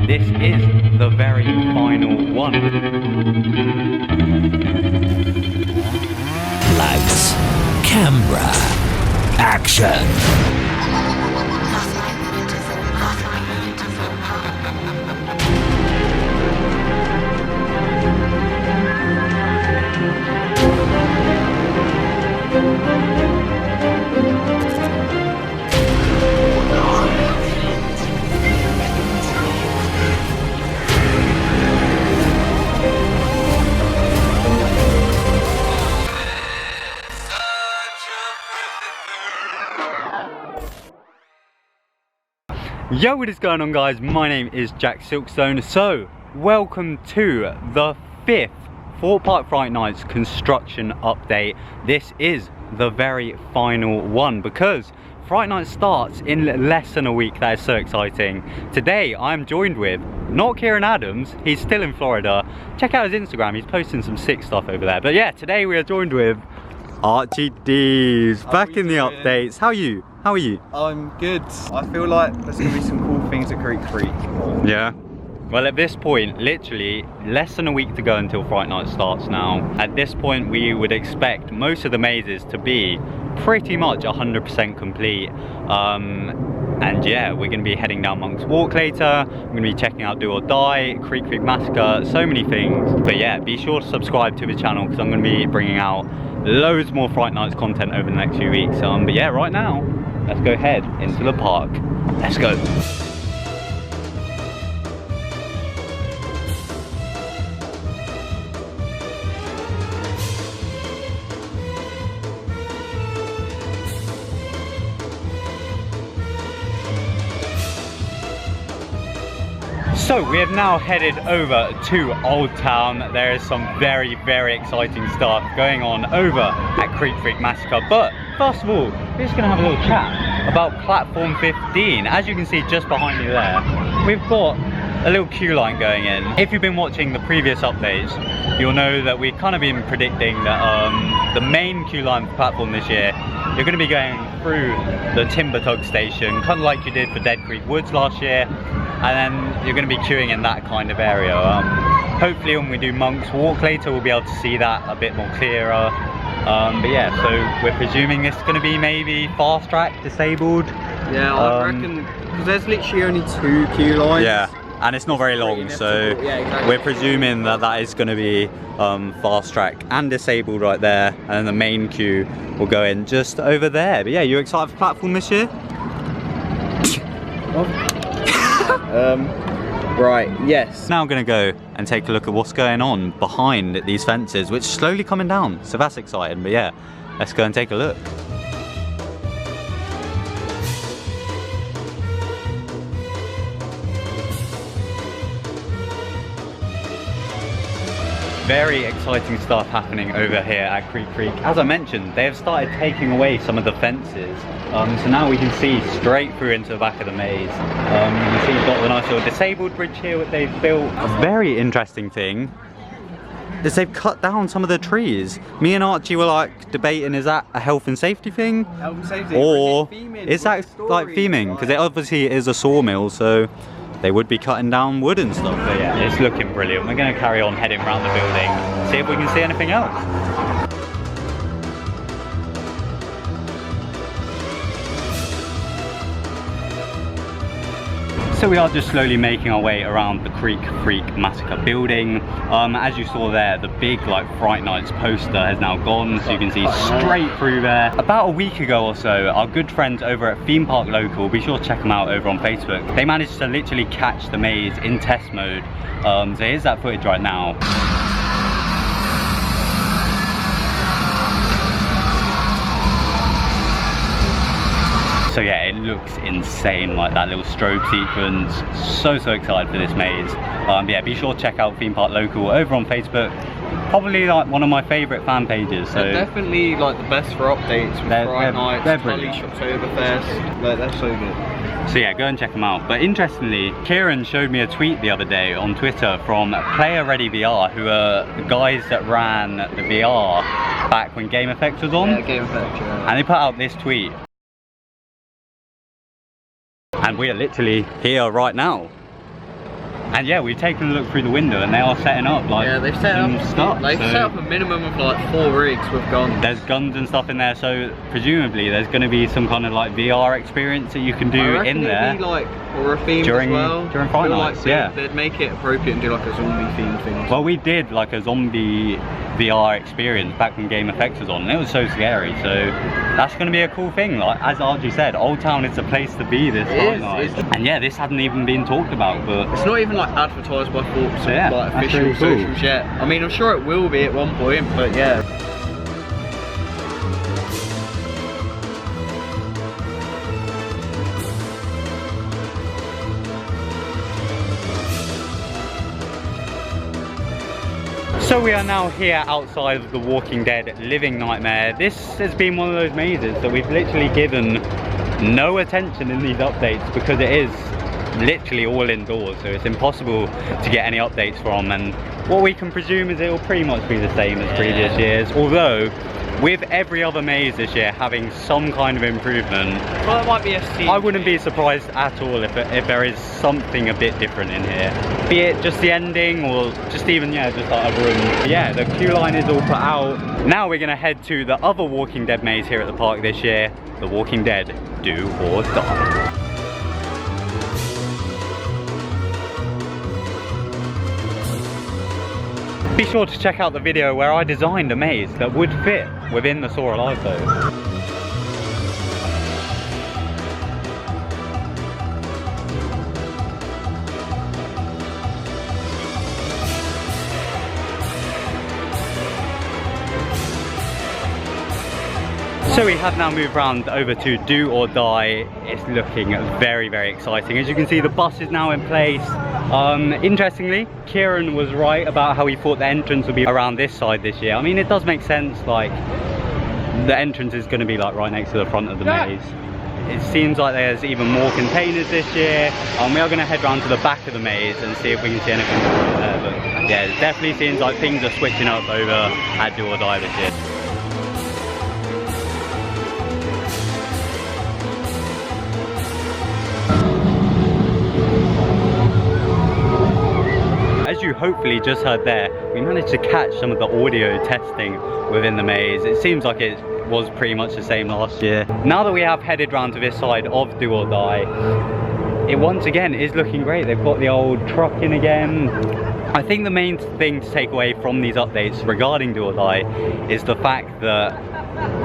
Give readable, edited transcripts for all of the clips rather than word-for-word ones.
this is the very final one. Lights, camera, action. Yo, what is going on, guys? My name is TheJackSilkstone. So, welcome to the 5th Thorpe Park Fright Nights construction update. This is the very final one because Fright Night starts in less than a week. That is so exciting. Today, I'm joined with not Kieran Adams. He's still in Florida. Check out his Instagram. He's posting some sick stuff over there. But yeah, today we are joined with Archie D's back in the updates. How are you? How are you? I'm good. I feel like there's gonna be some cool things at Creek Creek. Yeah. Well, at this point, literally less than a week to go until Fright Night starts now. At this point, we would expect most of the mazes to be pretty much 100% complete. And yeah, we're gonna be heading down Monk's Walk later. We're gonna be checking out Do or Die, Creek Creek Massacre, so many things. But yeah, be sure to subscribe to the channel because I'm gonna be bringing out loads more Fright Nights content over the next few weeks. But yeah, right now, let's go head into the park. Let's go. So we have now headed over to Old Town. There is some very, very exciting stuff going on over at Creek Creek Massacre. But first of all, we're just gonna have a little chat about platform 15. As you can see just behind me there, we've got a little queue line going in. If you've been watching the previous updates, you'll know that we've kind of been predicting that the main queue line for platform this year, you're gonna be going through the Timber Tug station, kind of like you did for Dead Creek Woods last year. And then you're going to be queuing in that kind of area. Hopefully when we do Monk's Walk later, we'll be able to see that a bit more clearer. But yeah, so we're presuming this is going to be maybe fast track, disabled. Yeah, I reckon, because there's literally only 2 queue lines. Yeah, and it's not very long, so yeah, exactly. We're presuming that that is going to be fast track and disabled right there. And then the main queue will go in just over there. But yeah, you excited for platform this year? Right, yes. Now I'm gonna go and take a look at what's going on behind these fences, which are slowly coming down, so that's exciting. But yeah, let's go and take a look. Very exciting stuff happening over here at Creek Creek. As I mentioned, they have started taking away some of the fences. So now we can see straight through into the back of the maze. You can see you've got the nice little disabled bridge here that they've built. A very interesting thing is they've cut down some of the trees. Me and Archie were like debating, is that a health and safety thing? Health and safety, or is that like theming? Because it obviously is a sawmill, so they would be cutting down wood and stuff. But yeah, it's looking brilliant. We're going to carry on heading around the building, see if we can see anything else. So we are just slowly making our way around the Creek Creek Massacre building. As you saw there, the big like Fright Nights poster has now gone, so you can see straight through there. About a week ago or so, our good friends over at Theme Park Local, be sure to check them out over on Facebook, they managed to literally catch the maze in test mode. So here's that footage right now. So yeah, it looks insane, like that little strobe sequence. So excited for this maze. Yeah, be sure to check out Theme Park Local over on Facebook. Probably like one of my favourite fan pages. So they're definitely like the best for updates with Fright Nights, Unleashed Oktoberfest. Like, they're so good. So yeah, go and check them out. But interestingly, Kieran showed me a tweet the other day on Twitter from Player Ready VR, who are the guys that ran the VR back when Game Effects was on. Yeah, Game Effects, yeah. And they put out this tweet. And we are literally here right now. And yeah, we've taken a look through the window and they are setting up like they've set up stuff. They've set up a minimum of like 4 rigs with guns. There's guns and stuff in there, so presumably there's going to be some kind of like VR experience that you can do in there. Be like horror themed during Fright Nights. Like yeah, they'd make it appropriate and do like a zombie themed thing. Well, we did like a zombie VR experience back when Game Effects was on, and it was so scary. So that's going to be a cool thing. Like as Archie said, Old Town is the place to be this Fright Night. And yeah, this hadn't even been talked about, but it's not even like advertised by Thorpe, so yeah, like official really cool. socials yet. I mean, I'm sure it will be at one point, but yeah. So we are now here outside of the Walking Dead Living Nightmare. This has been one of those mazes that we've literally given no attention in these updates because it is literally all indoors, so it's impossible to get any updates from, and what we can presume is it will pretty much be the same as previous years, although with every other maze this year having some kind of improvement. Well, it might be a scene. I wouldn't be surprised at all if there is something a bit different in here, be it just the ending or just even just like a room. But yeah, the queue line is all put out. Now we're gonna head to the other Walking Dead maze here at the park this year, The Walking Dead Do or Die. Be sure to check out the video where I designed a maze that would fit within the Saw Alive though. So we have now moved around over to Do or Die. It's looking very, very exciting. As you can see, the bus is now in place. Interestingly, Kieran was right about how he thought the entrance would be around this side this year. I mean, it does make sense, like, the entrance is going to be like right next to the front of the maze. It seems like there's even more containers this year. We are going to head round to the back of the maze and see if we can see anything there. But yeah, it definitely seems like things are switching up over at Do or Die this year. As you hopefully just heard there, we managed to catch some of the audio testing within the maze. It seems like it was pretty much the same last year. Now that we have headed round to this side of Do or Die, it once again is looking great. They've got the old truck in again. I think the main thing to take away from these updates regarding Do or Die is the fact that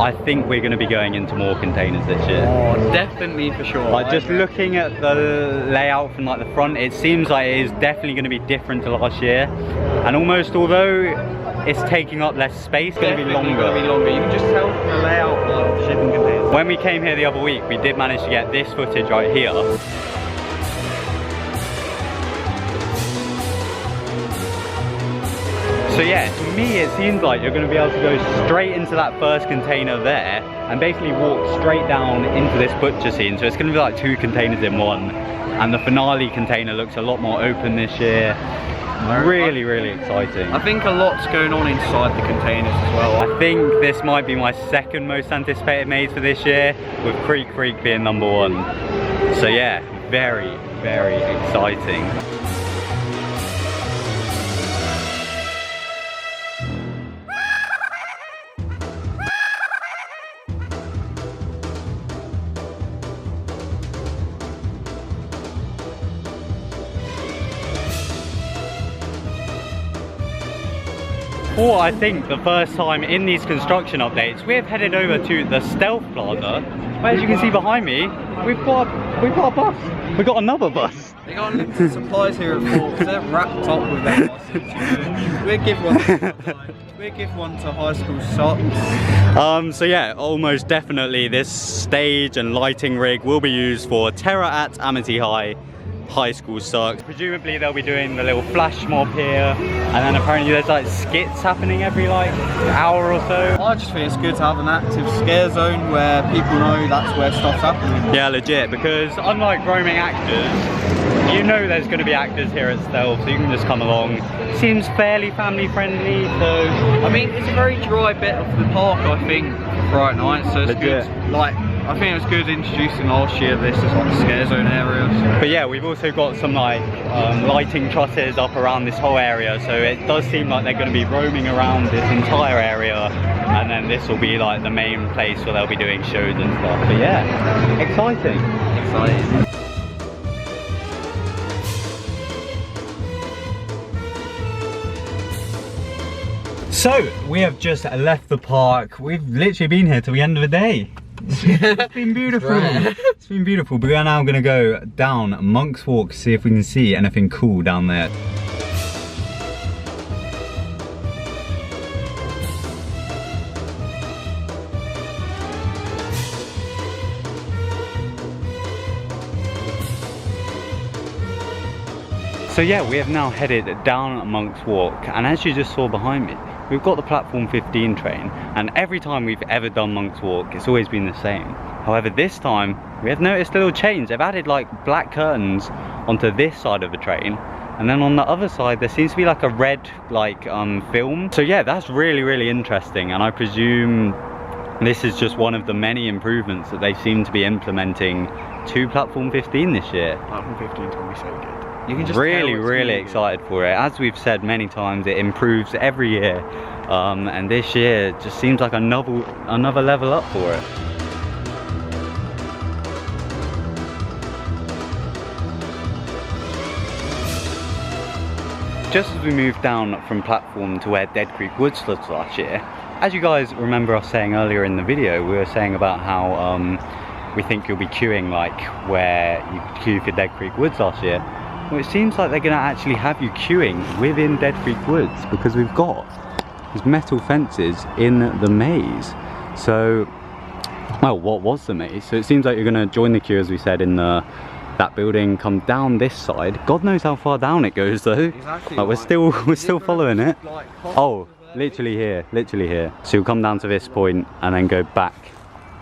I think we're going to be going into more containers this year. Oh, definitely for sure. Like just looking at the layout from like the front, it seems like it is definitely going to be different to last year. And almost, although it's taking up less space, it's going to be longer. You can just tell from the layout of the shipping containers. When we came here the other week, we did manage to get this footage right here. So yeah, to me it seems like you're going to be able to go straight into that first container there and basically walk straight down into this butcher scene. So it's going to be like 2 containers in one. And the finale container looks a lot more open this year. Really, really exciting. I think a lot's going on inside the containers as well. I think this might be my second most anticipated maze for this year, with Creek being number 1. So yeah, very, very exciting. For I think the first time in these construction updates, we have headed over to the Stealth Plaza, where as you can see behind me, we've got a bus. We've got another bus. They got unlimited supplies here at Thorpe, they're wrapped up with their buses. We'll give one to high school socks. So yeah, almost definitely this stage and lighting rig will be used for Terror at Amity High School sucks. Presumably they'll be doing the little flash mob here, and then apparently there's like skits happening every like hour or so. I just think it's good to have an active scare zone where people know that's where stuff's happening. Yeah, legit, because unlike roaming actors, you know there's going to be actors here at Stealth, so you can just come along. Seems fairly family friendly, so I mean it's a very dry bit of the park, I think, for Fright Nights, so it's legit. good. Like, I I think it was good introducing last year this as like a scare zone area. So. But yeah, we've also got some like lighting trusses up around this whole area, so it does seem like they're going to be roaming around this entire area, and then this will be like the main place where they'll be doing shows and stuff. But yeah, exciting. Exciting. So, we have just left the park. We've literally been here till the end of the day. It's been beautiful. It's been beautiful. But we are now going to go down Monk's Walk to see if we can see anything cool down there. So yeah, we have now headed down Monk's Walk, and as you just saw behind me, we've got the platform 15 train, and every time we've ever done Monk's Walk, it's always been the same. However, this time, we have noticed a little change. They've added like black curtains onto this side of the train, and then on the other side, there seems to be like a red like film. So yeah, that's really interesting, and I presume this is just one of the many improvements that they seem to be implementing to platform 15 this year. Platform 15 is going to be so good. You can just really excited for it. As we've said many times, it improves every year, and this year just seems like another level up for it. Just as we move down from platform to where Dead Creek Woods was last year, as you guys remember us saying earlier in the video, we were saying about how we think you'll be queuing like where you could queue for Dead Creek Woods last year. Well, it seems like they're going to actually have you queuing within Dead Creek Woods, because we've got these metal fences in the maze. So, well, what was the maze? So it seems like you're going to join the queue, as we said, in that building, come down this side. God knows how far down it goes though. Exactly, like, we're still following it. Oh, literally here. So you'll come down to this point and then go back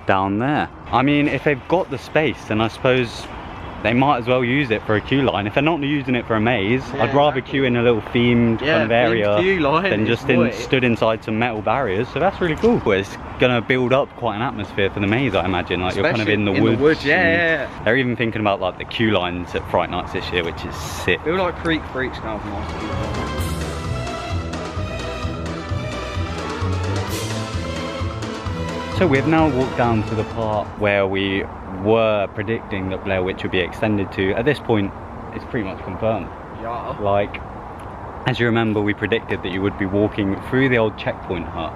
down there. I mean, if they've got the space, then I suppose they might as well use it for a queue line. If they're not using it for a maze, yeah, I'd rather queue in a little themed kind of area than just stood inside some metal barriers. So that's really cool. It's gonna build up quite an atmosphere for the maze, I imagine. Like, you're kind of in the woods. Yeah. They're even thinking about like the queue lines at Fright Nights this year, which is sick. They were like Creek Freaks now from last. So we've now walked down to the part where we were predicting that Blair Witch would be extended to. At this point, it's pretty much confirmed. Yeah. Like, as you remember, we predicted that you would be walking through the old checkpoint hut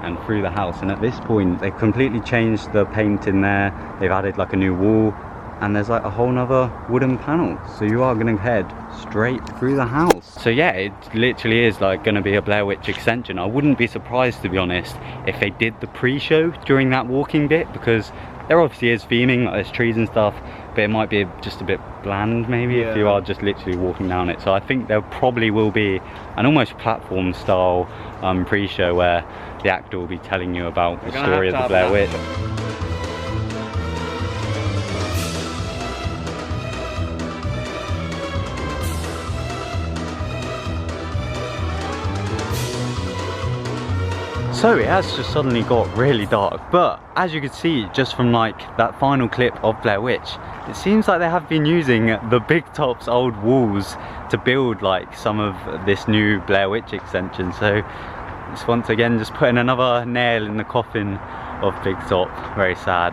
and through the house, and at this point they've completely changed the paint in there. They've added like a new wall, and there's like a whole nother wooden panel, so you are going to head straight through the house. So yeah, it literally is like going to be a Blair Witch extension. I wouldn't be surprised, to be honest, if they did the pre-show during that walking bit, because there obviously is theming, like there's trees and stuff, but it might be just a bit bland maybe if you are just literally walking down it. So I think there probably will be an almost platform style pre-show where the actor will be telling you about the story of the Blair Witch. So it has just suddenly got really dark, but as you can see just from like that final clip of Blair Witch, it seems like they have been using the Big Top's old walls to build like some of this new Blair Witch extension. So it's once again just putting another nail in the coffin of Big Top. Very sad.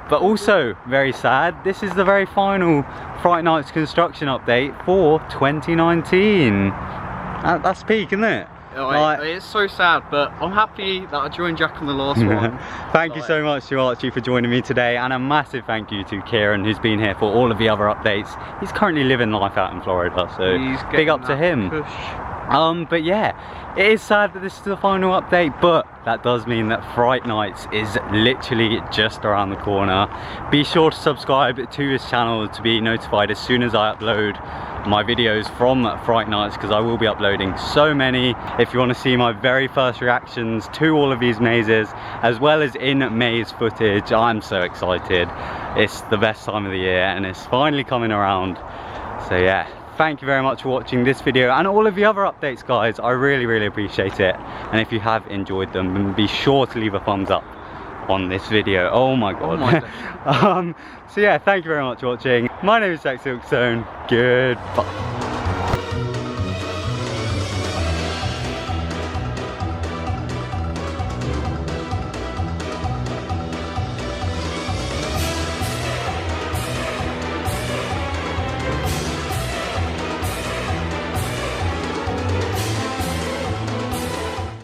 But also very sad, this is the very final Fright Nights construction update for 2019. That's peak, isn't it? Like, it's so sad, but I'm happy that I joined Jack on the last one. Thank you so much to Archie for joining me today, and a massive thank you to Kieran, who's been here for all of the other updates. He's currently living life out in Florida, so big up to him. But yeah, it is sad that this is the final update, but that does mean that Fright Nights is literally just around the corner. Be sure to subscribe to his channel to be notified as soon as I upload my videos from Fright Nights, because I will be uploading so many. If you want to see my very first reactions to all of these mazes, as well as in-maze footage, I'm so excited. It's the best time of the year and it's finally coming around. So yeah, thank you very much for watching this video and all of the other updates, guys. I really appreciate it, and if you have enjoyed them, then be sure to leave a thumbs up. on this video. Oh my god. Oh my So yeah, thank you very much for watching. My name is TheJackSilkstone. Goodbye.